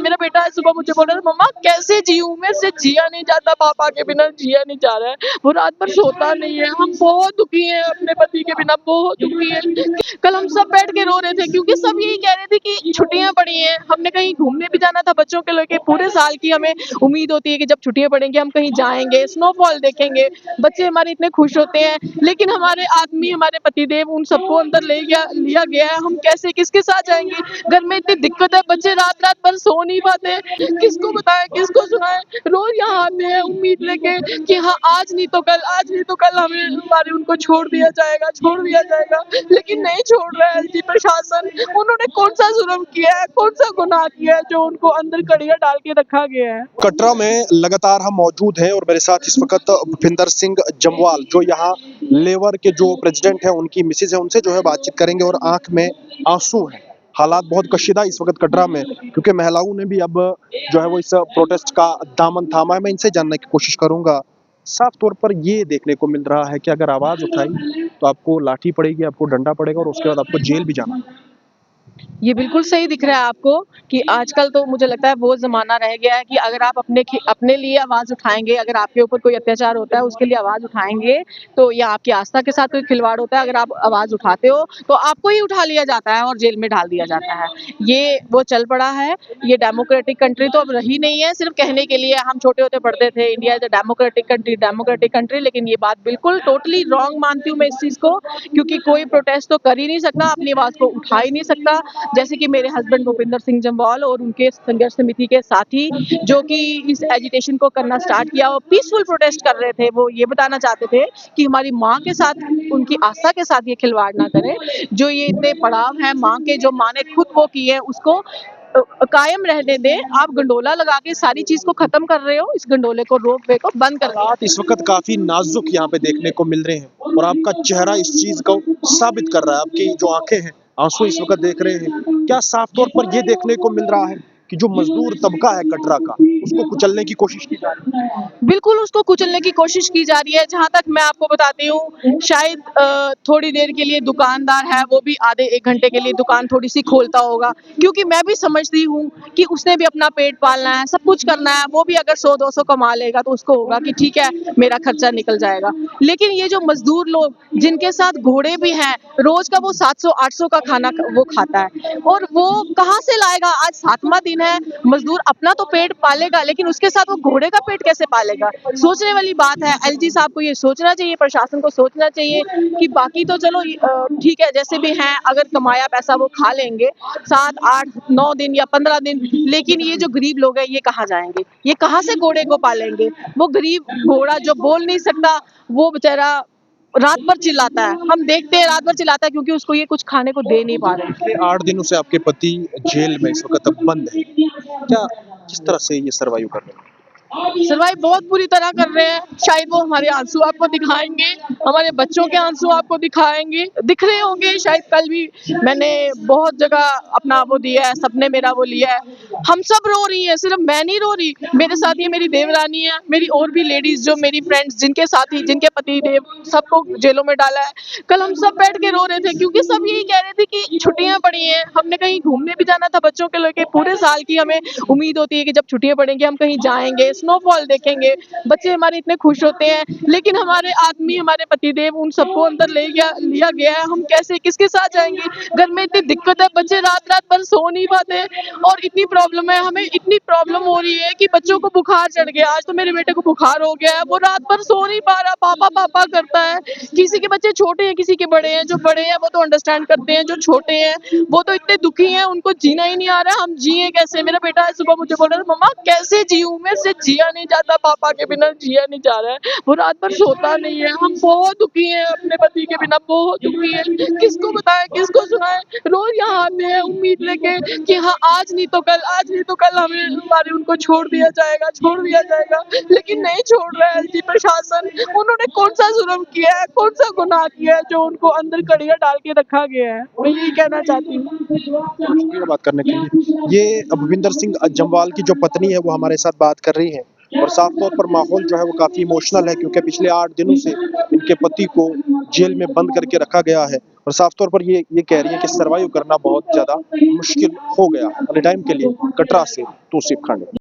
मेरा बेटा आज सुबह मुझे बोल रहा था, मम्मा कैसे जीऊँ, मेरे से जिया नहीं जाता, पापा के बिना जिया नहीं जा रहा है। वो रात भर सोता नहीं है। हम बहुत दुखी हैं अपने पति के बिना, बहुत दुखी हैं। कल हम सब बैठ के रो रहे थे क्योंकि सब यही कह रहे थे कि छुट्टियां पड़ी हैं, हमने कहीं घूमने भी जाना था बच्चों के लेके। पूरे साल की हमें उम्मीद होती है कि जब छुट्टियां पड़ेंगी हम कहीं जाएंगे, स्नोफॉल देखेंगे, बच्चे हमारे इतने खुश होते हैं। लेकिन हमारे आदमी, हमारे पतिदेव, उन सबको अंदर लिया गया है। हम कैसे, किसके साथ जाएंगे? घर में इतनी दिक्कत है, बच्चे रात रात भर सो नहीं पाते। किसको बताएं, किसको सुनाएं? रोज यहाँ आते हैं उम्मीद लेके कि हाँ आज नहीं तो कल, आज नहीं तो कल हमें हमारे उनको छोड़ दिया जाएगा, छोड़ दिया जाएगा। लेकिन नहीं छोड़ रहा है एलजी प्रशासन। उन्होंने कौन सा जुर्म किया है, कौन सा गुनाह किया है जो उनको अंदर कड़ियां डाल के रखा गया है? कटरा में लगातार हम मौजूद हैं और मेरे साथ इस वक्त भूपिंदर सिंह जम्वाल जो यहाँ लेबर के जो प्रेसिडेंट हैं, उनकी मिसेज है, उनसे जो है बातचीत करेंगे। और आंख में आंसू हैं, हालात बहुत कशीदा इस वक्त कटरा में, क्योंकि महिलाओं ने भी अब जो है वो इस प्रोटेस्ट का दामन थामा है। मैं इनसे जानने की कोशिश करूंगा। साफ तौर पर ये देखने को मिल रहा है कि अगर आवाज उठाई तो आपको लाठी पड़ेगी, आपको डंडा पड़ेगा और उसके बाद आपको जेल भी जाना है। ये बिल्कुल सही दिख रहा है आपको कि आजकल तो मुझे लगता है वो ज़माना रह गया है कि अगर आप अपने लिए आवाज़ उठाएँगे, अगर आपके ऊपर कोई अत्याचार होता है उसके लिए आवाज़ उठाएँगे, तो या आपकी आस्था के साथ कोई खिलवाड़ होता है, अगर आप आवाज़ उठाते हो, तो आपको ही उठा लिया जाता है और जेल में डाल दिया जाता है। ये वो चल पड़ा है। ये डेमोक्रेटिक कंट्री तो अब रही नहीं है, सिर्फ़ कहने के लिए। हम छोटे होते पढ़ते थे India is a democratic country, लेकिन ये बात बिल्कुल टोटली रॉन्ग मानती हूँ मैं इस चीज़ को, क्योंकि कोई प्रोटेस्ट तो कर ही नहीं सकता, अपनी आवाज़ को उठा ही नहीं सकता। जैसे कि मेरे हस्बैंड भूपिंदर सिंह जम्वाल और उनके संघर्ष समिति के साथी जो कि इस एजिटेशन को करना स्टार्ट किया और पीसफुल प्रोटेस्ट कर रहे थे। वो ये बताना चाहते थे कि हमारी माँ के साथ, उनकी आस्था के साथ ये खिलवाड़ ना करें। जो ये इतने पड़ाव हैं माँ के, जो माँ ने खुद वो किए हैं, उसको कायम रहने दें। आप गंडोला लगा के सारी चीज़ को खत्म कर रहे हो, इस गंडोले को, रोप वे को बंद कर रहे हो। इस वक्त काफी नाजुक यहाँ पे देखने को मिल रहे हैं और आपका चेहरा इस चीज को साबित कर रहा है। आपकी जो आंखें हैं, आंसू इस वक्त देख रहे हैं। क्या साफ तौर पर ये देखने को मिल रहा है कि जो मजदूर तबका है कटरा का, उसको कुचलने की कोशिश की जा रही है? बिल्कुल उसको कुचलने की कोशिश की जा रही है। जहाँ तक मैं आपको बताती हूँ, शायद थोड़ी देर के लिए दुकानदार है, वो भी आधे 1 घंटे के लिए दुकान थोड़ी-सी खोलता होगा, क्योंकि मैं भी समझती हूँ कि उसने भी अपना पेट पालना है, सब कुछ करना है। वो भी अगर 100-200 कमा लेगा तो उसको होगा कि ठीक है, मेरा खर्चा निकल जाएगा। लेकिन ये जो मज़दूर लोग, जिनके साथ घोड़े भी हैं, रोज़ का वो 700-800 का खाना वो खाता है और वो कहाँ से लाएगा? आज 7वाँ दिन है, मज़दूर अपना तो पेट पालेगा, लेकिन उसके साथ वो घोड़े का पेट कैसे पालेगा? सोचने वाली बात है। एलजी साहब को ये सोचना चाहिए, प्रशासन को सोचना चाहिए कि बाकी तो चलो ठीक है, जैसे भी हैं, अगर कमाया पैसा वो खा लेंगे 7, 8, 9 दिन या 15 दिन, लेकिन ये जो गरीब लोग हैं, ये कहाँ जाएँगे? ये कहाँ से घोड़े को पालेंगे? वो गरीब घोड़ा जो बोल नहीं सकता, वो बेचारा रात भर चिल्लाता है। हम देखते हैं रात भर चिल्लाता है क्योंकि उसको ये कुछ खाने को दे नहीं पा रहे हैं। पिछले 8 दिनों से आपके पति जेल में इस वक्त बंद है। क्या, किस तरह से ये सर्वाइव कर रहे हैं? सर्वाइव बहुत बुरी तरह कर रहे हैं। शायद वो हमारे आंसू आपको दिखाएँगे, हमारे बच्चों के आंसू आपको दिखाएँगे, दिख रहे होंगे शायद। कल भी मैंने बहुत जगह अपना वो दिया है, सबने मेरा वो लिया है। हम सब रो रही हैं, सिर्फ मैं नहीं रो रही। मेरे साथ ये मेरी देवरानी है, मेरी और भी लेडीज़, जो मेरी फ्रेंड्स, जिनके साथी, जिनके पति देव सबको जेलों में डाला है। कल हम सब बैठ के रो रहे थे क्योंकि सब यही कह रहे थे कि छुट्टियां पड़ी हैं, हमने कहीं घूमने भी जाना था बच्चों के लेके। पूरे साल की हमें उम्मीद होती है कि जब छुट्टियां पड़ेंगी हम कहीं जाएंगे, स्नोफॉल देखेंगे, बच्चे हमारे इतने खुश होते हैं। लेकिन हमारे आदमी, हमारे पतिदेव, उन सबको अंदर लिया गया है। हम कैसे, किसके साथ जाएंगे? घर में इतनी दिक्कत है, बच्चे रात रात भर सो नहीं पाते और इतनी प्रॉब्लम है, हमें इतनी प्रॉब्लम हो रही है कि बच्चों को बुखार चढ़ गया। आज तो मेरे बेटे को बुखार हो गया है, वो रात भर सो नहीं पा रहा, पापा पापा करता है। किसी के बच्चे छोटे हैं, किसी के बड़े हैं। जो बड़े हैं वो तो अंडरस्टैंड करते हैं, जो छोटे हैं वो तो इतने दुखी हैं, उनको जीना ही नहीं आ रहा। हम जिए कैसे? मेरा बेटा आज सुबह मुझे बोल रहा था, मम्मा कैसे जीऊँ, मेरे से जिया नहीं जाता, पापा के बिना जिया नहीं जा रहा है। वो रात भर सोता नहीं है। हम बहुत दुखी हैं अपने पति के बिना, बहुत दुखी हैं। किसको बताएं, किसको सुनाएं? रोज यहाँ आते हैं उम्मीद लेके कि हाँ आज नहीं तो कल, आज नहीं तो कल हमें हमारे उनको छोड़ दिया जाएगा, छोड़ दिया जाएगा। लेकिन नहीं छोड़ रहा है एलजी प्रशासन। उन्होंने कौन सा जुर्म किया है, कौन सा गुनाह किया है जो उनको अंदर कड़ियां डाल के रखा गया है? मैं यही कहना चाहती हूँ। शुक्रिया बात करने के लिए। ये भूपिंदर सिंह जम्वाल की जो पत्नी है वो हमारे साथ बात कर रही है। और साफ तौर पर माहौल जो है वो काफ़ी इमोशनल है, क्योंकि पिछले 8 दिनों से इनके पति को जेल में बंद करके रखा गया है और साफ तौर पर ये कह रही है कि सर्वाइव करना बहुत ज़्यादा मुश्किल हो गया है। टाइम के लिए कटरा से तौसीफ खान।